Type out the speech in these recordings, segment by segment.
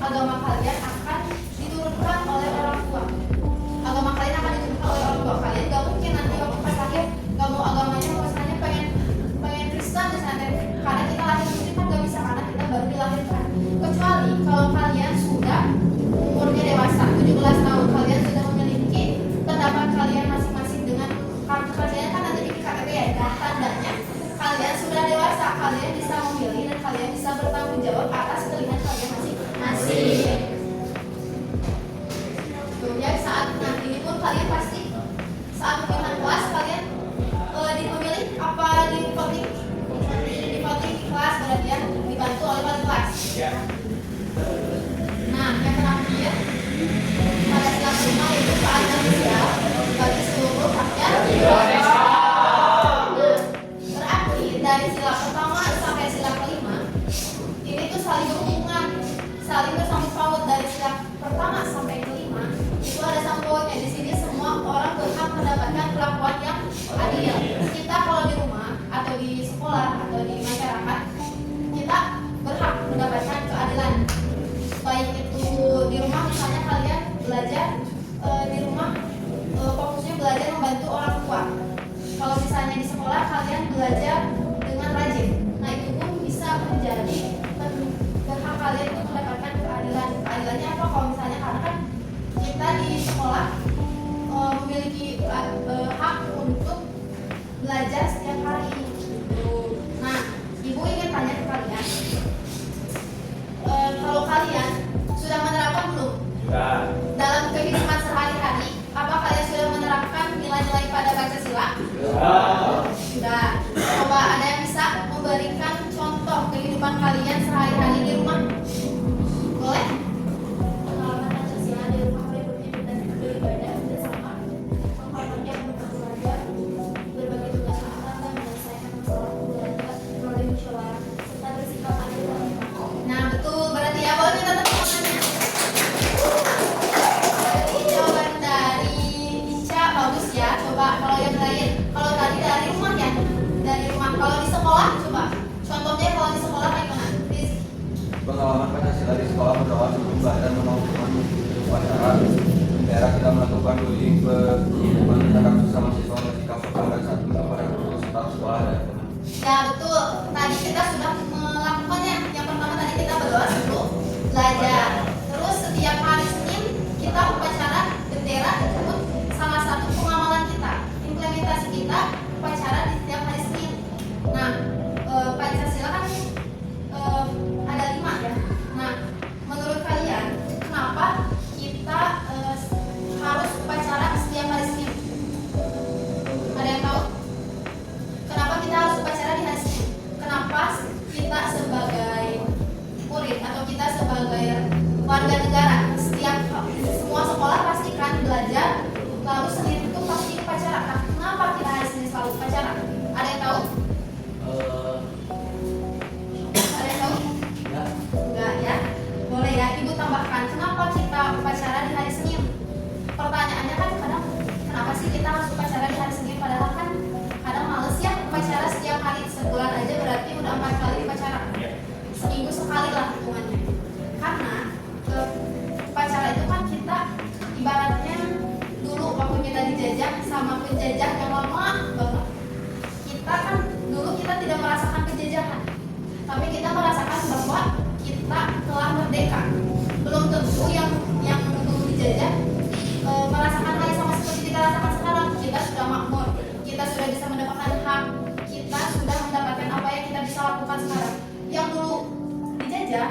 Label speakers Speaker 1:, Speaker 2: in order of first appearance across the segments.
Speaker 1: Agama kalian akan diturunkan oleh orang tua. Agama kalian akan diturunkan oleh orang tua kalian. sosial bagi seluruh rakyat Indonesia. Nah, berarti dari sila pertama sampai sila kelima ini tuh saling berhubungan, saling bersangkut paut. Dari sila pertama sampai kelima itu ada sangkut pautnya. Di sini semua orang berhak mendapatkan perlakuan yang adil. Kita kalau di rumah atau di sekolah atau di masyarakat kita berhak mendapatkan keadilan. Baik itu di rumah, misalnya kalian belajar di rumah fokusnya belajar membantu orang tua. Kalau misalnya di sekolah kalian belajar dengan rajin, nah itu pun bisa menjadi berhak kalian untuk mendapatkan keadilan. Keadilannya apa? Kalau misalnya karena kan kita di sekolah memiliki hak untuk belajar setiap hari. Nah, ibu ingin tanya ke kalian, kalau kalian sudah menerapkan belum?
Speaker 2: Sudah.
Speaker 1: Dalam kehidupan sehari-hari, apa kalian sudah menerapkan nilai-nilai pada Pancasila?
Speaker 2: Sudah.
Speaker 1: Sudah. Coba ada yang bisa memberikan contoh kehidupan kalian sehari-hari di rumah? Boleh?
Speaker 3: Mengenalkan Pancasila di rumah meliputi dan beribadah bersama, menghormati anggota keluarga, berbagi tugas rumah tangga, menyelesaikan masalah keluarga melalui musyawarah, serta bersikap adil dan ikhlas.
Speaker 1: Nah, betul. Berarti ya, boleh minta tepuk tangannya. Berarti jawaban dari Ica bagus ya. Coba kalau yang lain, kalau tadi dari rumah ya, dari rumah. Kalau di sekolah, coba contohnya kalau di sekolah kayak gimana?
Speaker 4: Pengalaman Pancasila di sekolah berawal sejumlah dan melakukan upacara. Daerah kita melakukan bullying ke menegakkan sesama siswa bersikap sopan dan santun kepada guru staf sekolah dan teman.
Speaker 1: Ya betul. Tadi kita sudah melakukannya. Yang pertama tadi kita berdoa sebelum belajar. Terus setiap hari Senin kita upacara bendera tersebut salah satu pengamalan kita, implementasi kita upacara di setiap hari Senin. Nah, Pancasila kan ada 5 ya. Nah, menurut kalian kenapa kita harus upacara setiap hari Senin? Ada yang tahu? Kenapa kita harus upacara di hari Senin? Kenapa kita sebagai murid atau kita sebagai warga negara setiap semua sekolah pasti kan belajar, lalu Senin itu pasti upacara. Nah, kenapa kita hari Senin selalu upacara? Ada yang tahu? Ada yang tahu? Enggak ya? Boleh ya, Ibu tambahkan. Kenapa kita upacara di hari Senin? Pertanyaannya kan kadang, kenapa sih kita harus upacara di hari Senin? Padahal kan kadang males ya upacara setiap hari. Sebulan aja berarti udah 4 kali upacara. Seminggu sekali lah hitungannya. Karena upacara itu kan kita ibaratnya dulu waktu kita dijajah sama penjajah yang lama banget. Kita kan dulu kita tidak merasakan penjajahan, tapi kita merasakan bahwa kita telah merdeka. Belum tentu yang dulu dijajah merasakan hal yang sama seperti kita rasakan sekarang. Kita sudah makmur, kita sudah bisa mendapatkan hak, kita sudah mendapatkan apa yang kita bisa lakukan sekarang. Yang dulu dijajah,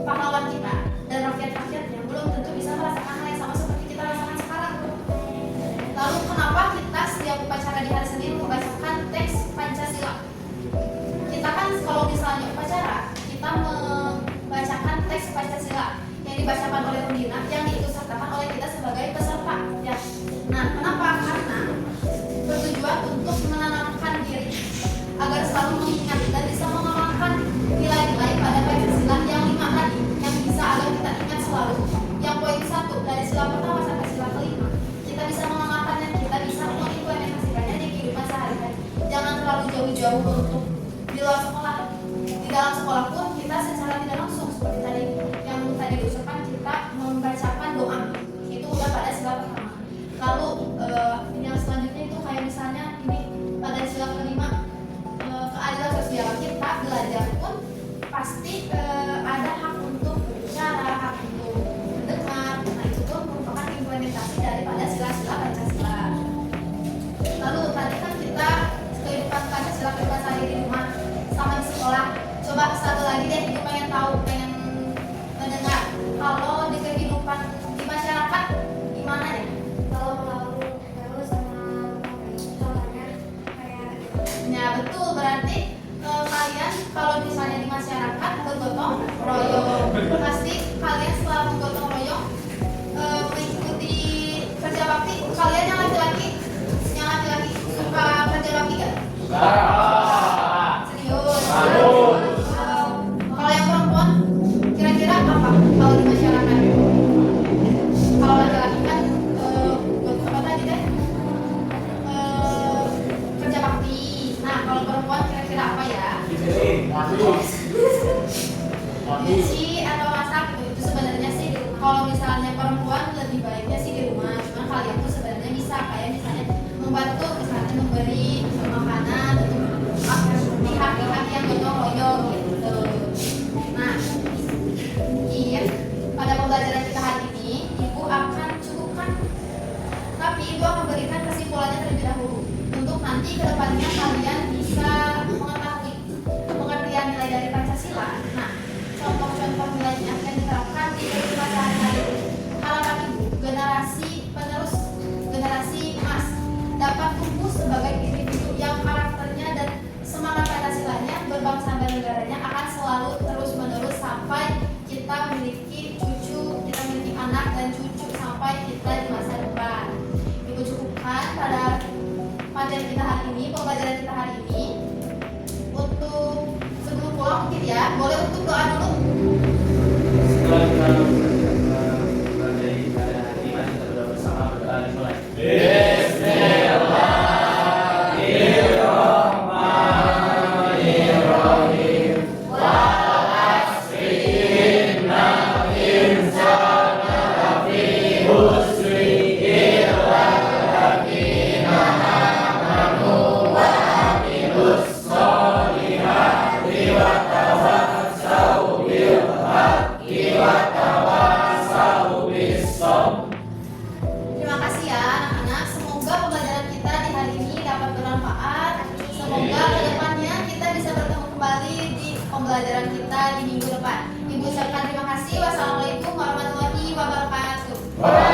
Speaker 1: pahlawan kita dan rakyat-rakyatnya belum tentu bisa merasakan hal yang sama seperti kita rasakan sekarang. Lalu kenapa kita setiap upacara di hari Senin membacakan teks Pancasila? Kita kan kalau misalnya upacara, kita membacakan teks Pancasila yang dibacakan oleh pembina, yang diikutsertakan oleh kita sebagai peserta ya. Nah, kenapa? Karena bertujuan untuk menanamkan diri agar selalu mengingat dan bisa mengamalkan nilai-nilai pada Pancasila yang 5 tadi, yang bisa agar kita ingat selalu. Yang poin 1 dari sila pertama sampai sila kelima, kita bisa mengamalkannya, kita bisa mengimplementasikannya di kehidupan sehari-hari. Jangan terlalu jauh-jauh untuk di luar sekolah. Di dalam sekolah pun kita secara tidak langsung seperti tadi yang tadi diusulkan, kita membacakan doa. Itu udah pada sila pertama. Lalu yang selanjutnya itu kayak misalnya ini pada sila kelima, keadilan sosial. Kita belajar pun pasti ada hak untuk berbicara, hak untuk mendengar. Nah, itu pun merupakan implementasi daripada sila-sila Pancasila. Lalu tadi kan kita kehidupan Pancasila kehidupan sehari di rumah sama di sekolah. Coba satu lagi deh, Ibu pengen tahu, pengen mendengar. Kalau di kehidupan di masyarakat gimana ya?
Speaker 3: Kalau melalui sama contohnya kayak
Speaker 1: Ya betul, berarti kalian kalau misalnya di masyarakat bergotong royong, pasti kalian setelah bergotong royong mengikuti kerja bakti materi kita hari ini, pembelajaran kita hari ini. Untuk sebelum pulang mungkin ya, boleh untuk doa dulu.
Speaker 2: Setelah kita mempelajari pada hari ini, mari kita berdoa bersama. Berdoa dimulai.
Speaker 1: Terima kasih ya anak-anak. Semoga pembelajaran kita di hari ini dapat bermanfaat. Semoga kedepannya kita bisa bertemu kembali di pembelajaran kita di minggu depan. Ibu ucapkan terima kasih. Wassalamualaikum warahmatullahi wabarakatuh.